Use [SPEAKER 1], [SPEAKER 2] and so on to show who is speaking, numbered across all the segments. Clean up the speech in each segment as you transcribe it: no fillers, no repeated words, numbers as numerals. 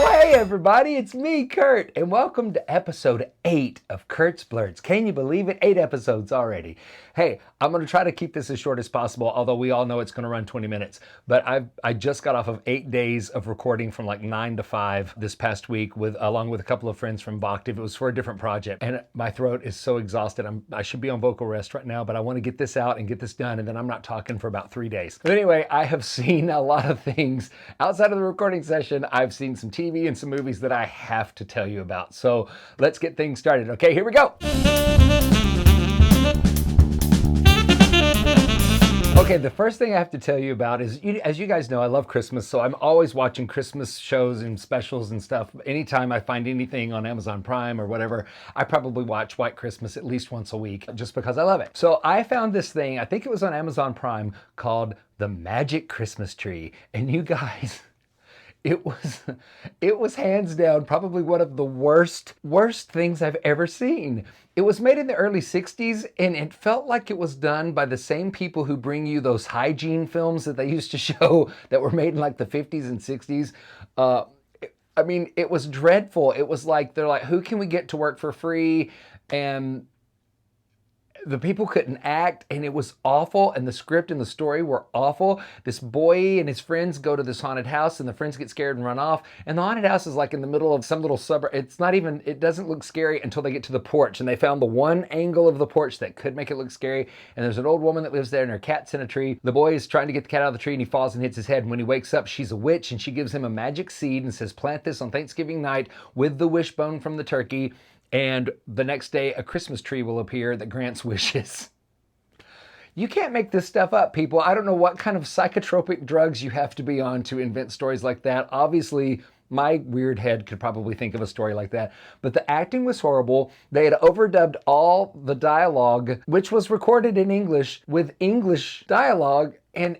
[SPEAKER 1] Well, hey everybody, it's me, Kurt, and welcome to episode 8 of Kurt's Blurts. Can you believe it? 8 episodes already. Hey, I'm going to try to keep this as short as possible, although we all know it's going to run 20 minutes. But I just got off of 8 days of recording from like 9 to 5 this past week, along with a couple of friends from Voctave. It was for a different project, and my throat is so exhausted. I should be on vocal rest right now, but I want to get this out and get this done, and then I'm not talking for about 3 days. But anyway, I have seen a lot of things outside of the recording session. I've seen some TV and some movies that I have to tell you about. So let's get things started. Okay, here we go. Okay, the first thing I have to tell you about is, as you guys know, I love Christmas, so I'm always watching Christmas shows and specials and stuff. Anytime I find anything on Amazon Prime or whatever, I probably watch White Christmas at least once a week, just because I love it. So I found this thing, I think it was on Amazon Prime, called The Magic Christmas Tree. And you guys, it was hands down probably one of the worst things I've ever seen. It was made in the early 60s, and it felt like it was done by the same people who bring you those hygiene films that they used to show that were made in like the 50s and 60s. I mean, it was dreadful. It was like, they're like, who can we get to work for free? And the people couldn't act, and it was awful, and the script and the story were awful. This boy and his friends go to this haunted house, and the friends get scared and run off, and the haunted house is like in the middle of some little suburb. It doesn't look scary until they get to the porch, and they found the one angle of the porch that could make it look scary, and there's an old woman that lives there, and her cat's in a tree. The boy is trying to get the cat out of the tree, and he falls and hits his head, and when he wakes up, she's a witch, and she gives him a magic seed and says, plant this on Thanksgiving night with the wishbone from the turkey, and the next day, a Christmas tree will appear that grants wishes. You can't make this stuff up, people. I don't know what kind of psychotropic drugs you have to be on to invent stories like that. Obviously, my weird head could probably think of a story like that. But the acting was horrible. They had overdubbed all the dialogue, which was recorded in English, with English dialogue, and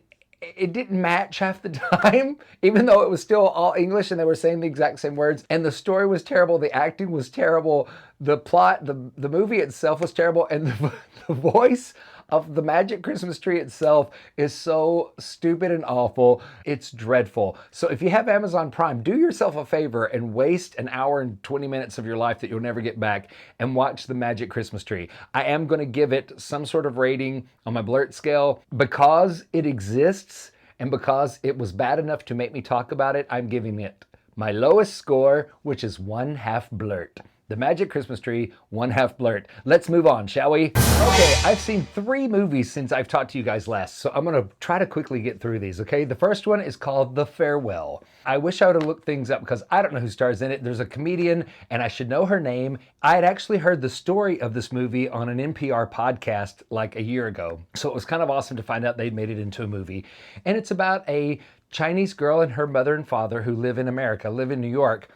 [SPEAKER 1] it didn't match half the time, even though it was still all English and they were saying the exact same words. And the story was terrible. The acting was terrible. The plot, the movie itself was terrible. And the voice of the Magic Christmas Tree itself is so stupid and awful. It's dreadful. So if you have Amazon Prime, do yourself a favor and waste an hour and 20 minutes of your life that you'll never get back and watch the Magic Christmas Tree. I am going to give it some sort of rating on my blurt scale. Because it exists and because it was bad enough to make me talk about it, I'm giving it my lowest score, which is 1/2 blurt. The Magic Christmas Tree, 1/2 blurt. Let's move on, shall we? Okay, I've seen 3 movies since I've talked to you guys last, so I'm gonna try to quickly get through these, okay? The first one is called The Farewell. I wish I would have looked things up because I don't know who stars in it. There's a comedian, and I should know her name. I had actually heard the story of this movie on an NPR podcast like a year ago, so it was kind of awesome to find out they'd made it into a movie. And it's about a Chinese girl and her mother and father who live in America, live in New York,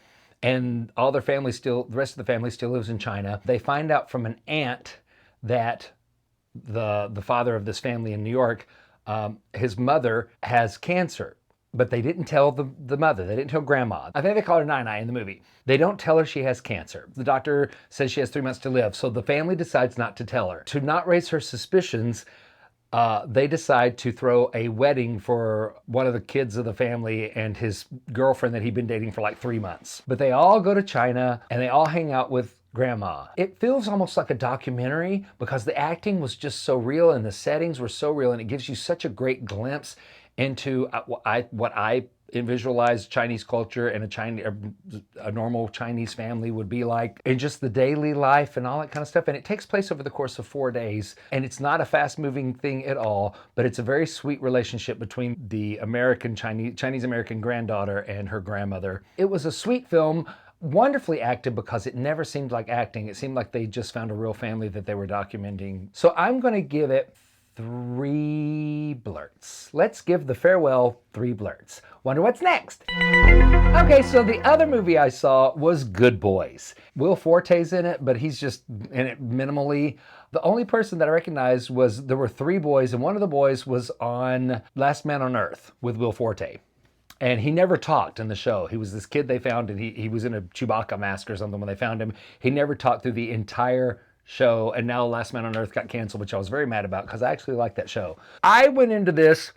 [SPEAKER 1] and all their family the rest of the family still lives in China. They find out from an aunt that the father of this family in New York, his mother has cancer, but they didn't tell the mother. They didn't tell grandma. I think they call her Nai in the movie. They don't tell her she has cancer. The doctor says she has 3 months to live, so the family decides not to tell her. To not raise her suspicions, they decide to throw a wedding for one of the kids of the family and his girlfriend that he'd been dating for like 3 months. But they all go to China and they all hang out with grandma. It feels almost like a documentary because the acting was just so real and the settings were so real, and it gives you such a great glimpse into what I visualize Chinese culture and a normal Chinese family would be like, and just the daily life and all that kind of stuff. And it takes place over the course of 4 days, and it's not a fast-moving thing at all, but it's a very sweet relationship between the Chinese-American granddaughter and her grandmother. It was a sweet film, wonderfully acted because it never seemed like acting. It seemed like they just found a real family that they were documenting. So I'm going to give it 3 blurts. Let's give The Farewell 3 blurts. Wonder what's next? Okay, so the other movie I saw was Good Boys. Will Forte's in it, but he's just in it minimally. The only person that I recognized there were 3 boys, and one of the boys was on Last Man on Earth with Will Forte. And he never talked in the show. He was this kid they found, and he was in a Chewbacca mask or something when they found him. He never talked through the entire show, and now Last Man on Earth got canceled, which I was very mad about because I actually liked that show. I went into this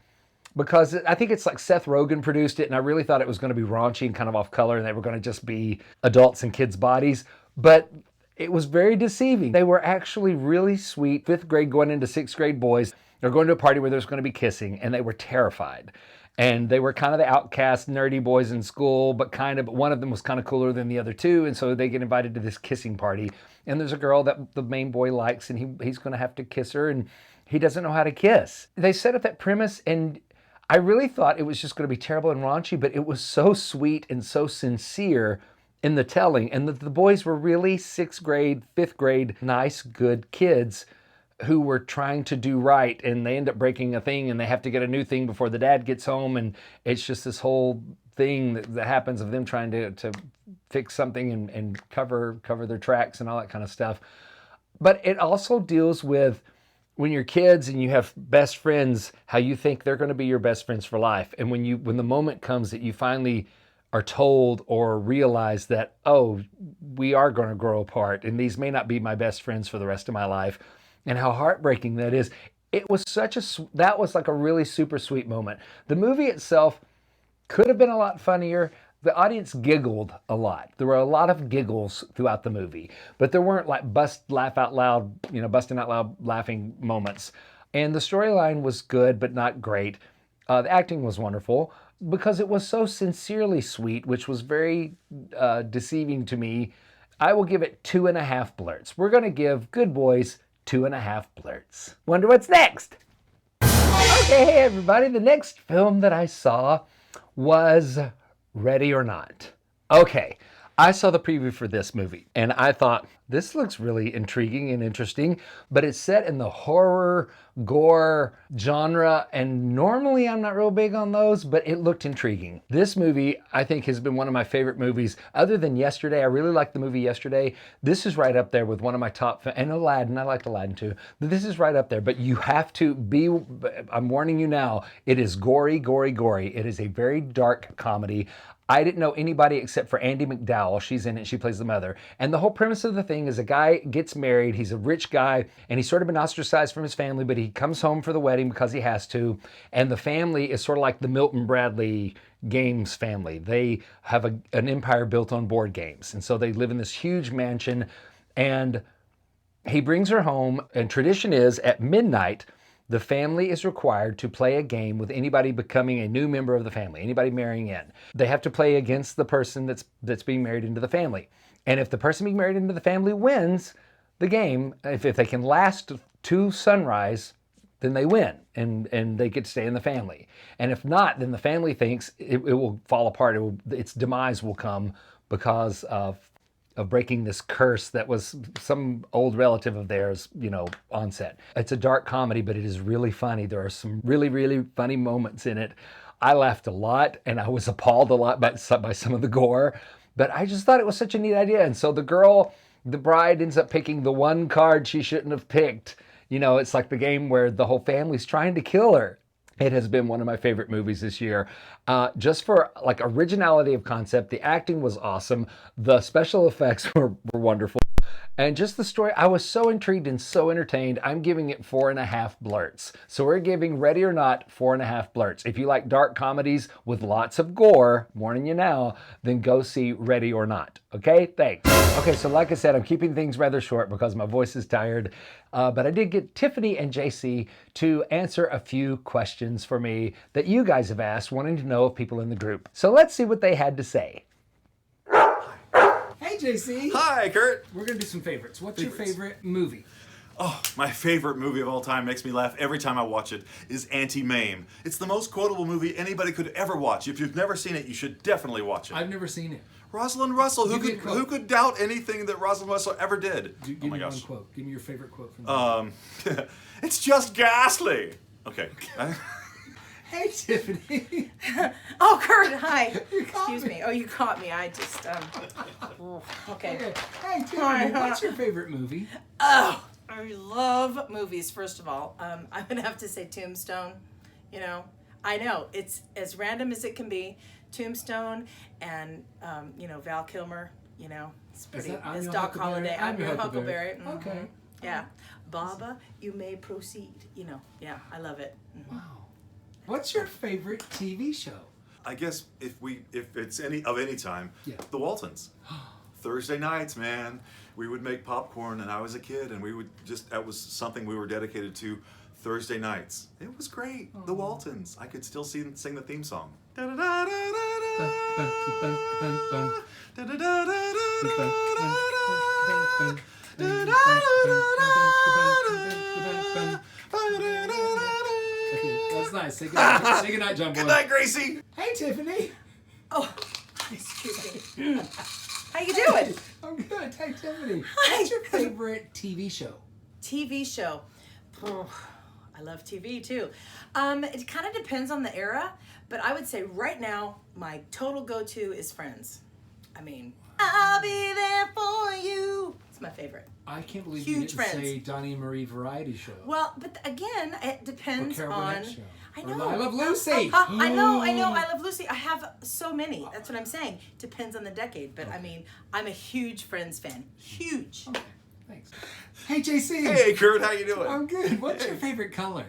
[SPEAKER 1] because I think it's like Seth Rogen produced it, and I really thought it was going to be raunchy and kind of off color, and they were going to just be adults in kids' bodies. But it was very deceiving. They were actually really sweet 5th grade going into 6th grade boys. They're going to a party where there's going to be kissing, and they were terrified. And they were kind of the outcast, nerdy boys in school, but one of them was kind of cooler than the other two. And so they get invited to this kissing party. And there's a girl that the main boy likes, and he's going to have to kiss her, and he doesn't know how to kiss. They set up that premise, and I really thought it was just going to be terrible and raunchy, but it was so sweet and so sincere in the telling. And the boys were really 6th grade, 5th grade, nice, good kids who were trying to do right, and they end up breaking a thing, and they have to get a new thing before the dad gets home, and it's just this whole thing that happens of them trying to fix something and cover their tracks and all that kind of stuff. But it also deals with when you're kids and you have best friends, how you think they're going to be your best friends for life, and when the moment comes that you finally are told or realize that, oh, we are going to grow apart, and these may not be my best friends for the rest of my life, and how heartbreaking that is. It was that was like a really super sweet moment. The movie itself could have been a lot funnier. The audience giggled a lot. There were a lot of giggles throughout the movie, but there weren't like busting out loud laughing moments. And the storyline was good, but not great. The acting was wonderful because it was so sincerely sweet, which was very deceiving to me. I will give it 2.5 blurts. We're going to give Good Boys 2.5 blurts. Wonder what's next? Okay, hey everybody, the next film that I saw was Ready or Not. Okay, I saw the preview for this movie, and I thought, this looks really intriguing and interesting, but it's set in the horror, gore genre, and normally I'm not real big on those, but it looked intriguing. This movie, I think, has been one of my favorite movies. Other than Yesterday, I really liked the movie Yesterday. This is right up there with one of my top, and Aladdin, I liked Aladdin too. But this is right up there, but you have to be, I'm warning you now, it is gory, gory, gory. It is a very dark comedy. I didn't know anybody except for Andie MacDowell. She's in it. She plays the mother. And the whole premise of the thing is a guy gets married. He's a rich guy, and he's sort of been ostracized from his family, but he comes home for the wedding because he has to. And the family is sort of like the Milton Bradley Games family. They have an empire built on board games. And so they live in this huge mansion, and he brings her home. And tradition is at midnight, the family is required to play a game with anybody becoming a new member of the family, anybody marrying in. They have to play against the person that's being married into the family. And if the person being married into the family wins the game, if they can last to sunrise, then they win and they get to stay in the family. And if not, then the family thinks it will fall apart. Its demise will come because of breaking this curse that was some old relative of theirs, on set. It's a dark comedy, but it is really funny. There are some really, really funny moments in it. I laughed a lot, and I was appalled a lot by some of the gore, but I just thought it was such a neat idea. And so the bride ends up picking the one card she shouldn't have picked. It's like the game where the whole family's trying to kill her. It has been one of my favorite movies this year. Just for like originality of concept, the acting was awesome. The special effects were wonderful. And just the story, I was so intrigued and so entertained. I'm giving it 4.5 blurts. So we're giving Ready or Not 4.5 blurts. If you like dark comedies with lots of gore, warning you now, then go see Ready or Not. Okay, thanks. Okay, so like I said, I'm keeping things rather short because my voice is tired. But I did get Tiffany and JC to answer a few questions for me that you guys have asked, wanting to know of people in the group. So let's see what they had to say.
[SPEAKER 2] Hey, JC.
[SPEAKER 3] Hi, Kurt.
[SPEAKER 2] We're going to do some favorites. What's your favorite movie?
[SPEAKER 3] Oh, my favorite movie of all time, makes me laugh every time I watch it, is Anti-Mame. It's the most quotable movie anybody could ever watch. If you've never seen it, you should definitely watch it.
[SPEAKER 2] I've never seen it.
[SPEAKER 3] Rosalind Russell. Who could doubt anything that Rosalind Russell ever did?
[SPEAKER 2] Give me one quote. Give me your favorite quote from
[SPEAKER 3] the It's just ghastly. Okay.
[SPEAKER 2] Hey, Tiffany.
[SPEAKER 4] Oh, Kurt, hi. Excuse me. Oh, you caught me. I just, okay.
[SPEAKER 2] Hey, Tiffany, what's your favorite movie?
[SPEAKER 4] Oh, I love movies, first of all. I'm going to have to say Tombstone. I know, it's as random as it can be. Tombstone and, Val Kilmer, it's pretty. It's Doc Holliday. I'm your Huckleberry. Mm-hmm.
[SPEAKER 2] Okay.
[SPEAKER 4] Yeah. Baba, you may proceed. Yeah, I love it. Mm-hmm.
[SPEAKER 2] Wow. What's your favorite TV show?
[SPEAKER 3] I guess if it's any time,
[SPEAKER 2] Yeah.
[SPEAKER 3] the Waltons. Thursday nights, man, we would make popcorn, and I was a kid, and we would that was something we were dedicated to. Thursday nights. It was great. The Waltons. I could still sing the theme song.
[SPEAKER 2] Okay, that's nice. Say goodnight, say goodnight, John Boy.
[SPEAKER 3] Good night, Gracie.
[SPEAKER 2] Hey, Tiffany.
[SPEAKER 4] Oh, excuse me. How you doing?
[SPEAKER 2] I'm good. Hey, Tiffany.
[SPEAKER 4] Hi.
[SPEAKER 2] What's your favorite TV show?
[SPEAKER 4] TV show. Oh, I love TV too. It kind of depends on the era, but I would say right now my total go-to is Friends. I mean, I'll be there for you. It's my favorite.
[SPEAKER 2] I can't believe you
[SPEAKER 4] Huge
[SPEAKER 2] didn't
[SPEAKER 4] Friends.
[SPEAKER 2] say Donnie and Marie variety show.
[SPEAKER 4] Well, but again, it depends
[SPEAKER 2] Carol
[SPEAKER 4] on.
[SPEAKER 2] Burnett show.
[SPEAKER 4] I
[SPEAKER 2] Or
[SPEAKER 4] know.
[SPEAKER 2] I Love Lucy.
[SPEAKER 4] I know. I Love Lucy. I have so many. That's what I'm saying. Depends on the decade, but I mean, I'm a huge Friends fan. Huge.
[SPEAKER 2] Okay, thanks. Hey, JC.
[SPEAKER 3] Hey, Kurt, how you doing?
[SPEAKER 2] I'm good. What's your favorite color?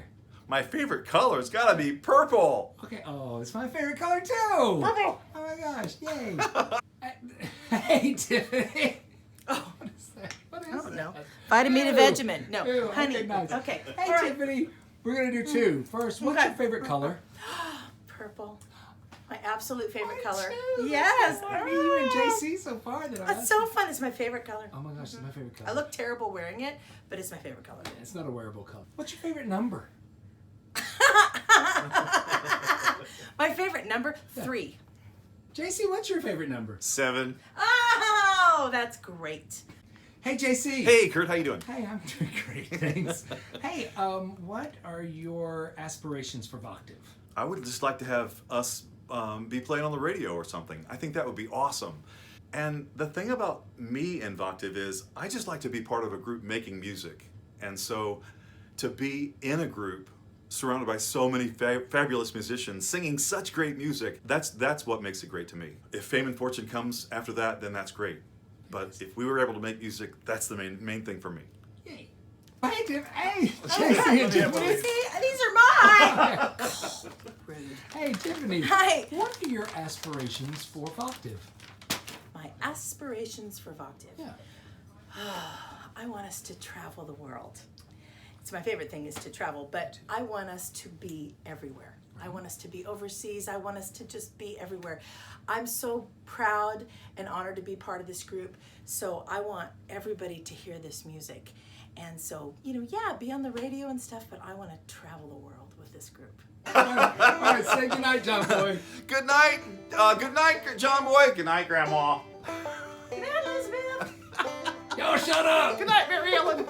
[SPEAKER 3] My favorite color's gotta be purple.
[SPEAKER 2] Okay. Oh, it's my favorite color too.
[SPEAKER 3] Purple.
[SPEAKER 2] Oh my gosh! Yay! Hey, Tiffany.
[SPEAKER 4] Oh,
[SPEAKER 2] What is that? What is
[SPEAKER 4] I don't
[SPEAKER 2] that?
[SPEAKER 4] know. Vitamin
[SPEAKER 2] Ew.
[SPEAKER 4] Vegemin. No,
[SPEAKER 2] Ew,
[SPEAKER 4] honey.
[SPEAKER 2] Okay, nice.
[SPEAKER 4] Okay.
[SPEAKER 2] Hey,
[SPEAKER 4] All right.
[SPEAKER 2] Tiffany. We're gonna do two. First, what's
[SPEAKER 4] Okay.
[SPEAKER 2] your favorite color?
[SPEAKER 4] Purple. My absolute favorite
[SPEAKER 2] Mine
[SPEAKER 4] color.
[SPEAKER 2] too.
[SPEAKER 4] Yes.
[SPEAKER 2] That's so funny. You and JC so far that
[SPEAKER 4] That's so fun. It's my favorite color.
[SPEAKER 2] Oh my gosh, it's my favorite color.
[SPEAKER 4] I look terrible wearing it, but it's my favorite color.
[SPEAKER 2] It's not a wearable color. What's your favorite number?
[SPEAKER 4] My favorite number 3.
[SPEAKER 2] JC, what's your favorite number?
[SPEAKER 3] 7.
[SPEAKER 4] Oh, that's great.
[SPEAKER 2] Hey, JC.
[SPEAKER 3] Hey, Kurt, how you doing?
[SPEAKER 2] Hey, I'm doing great, thanks. Hey, what are your aspirations for Voctave?
[SPEAKER 3] I would just like to have us be playing on the radio or something. I think that would be awesome. And the thing about me and Voctave is I just like to be part of a group making music. And so to be in a group surrounded by so many fabulous musicians singing such great music, that's what makes it great to me. If fame and fortune comes after that, then that's great. But if we were able to make music, that's the main thing for me.
[SPEAKER 2] Yay. Hey, Tiff. Hey, JC and Tiffany.
[SPEAKER 4] See, these are mine. Rude.
[SPEAKER 2] Hey, Tiffany.
[SPEAKER 4] Hi.
[SPEAKER 2] What are your aspirations for Voctave?
[SPEAKER 4] My aspirations for Voctave.
[SPEAKER 2] Yeah.
[SPEAKER 4] I want us to travel the world. It's my favorite thing is to travel, but I want us to be everywhere. I want us to be overseas. I want us to just be everywhere. I'm so proud and honored to be part of this group. So I want everybody to hear this music. And so, yeah, be on the radio and stuff, but I want to travel the world with this group.
[SPEAKER 2] All right, say goodnight, John Boy.
[SPEAKER 3] Good night. Good night, John Boy. Good night, Grandma.
[SPEAKER 4] Good night, Elizabeth.
[SPEAKER 2] Yo, shut up.
[SPEAKER 4] Good night, Mary Ellen.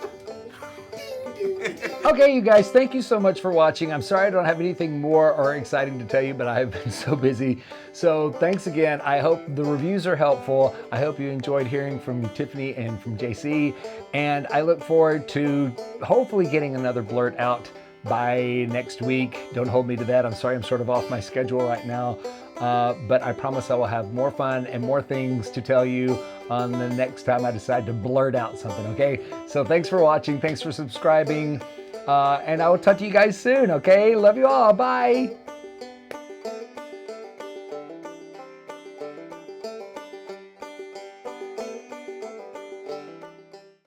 [SPEAKER 1] Okay, you guys, thank you so much for watching. I'm sorry I don't have anything more or exciting to tell you, but I have been so busy. So thanks again. I hope the reviews are helpful. I hope you enjoyed hearing from Tiffany and from JC. And I look forward to hopefully getting another blurt out by next week. Don't hold me to that. I'm sorry I'm sort of off my schedule right now. But I promise I will have more fun and more things to tell you on the next time I decide to blurt out something, okay? So thanks for watching. Thanks for subscribing. And I will talk to you guys soon, okay? Love you all. Bye.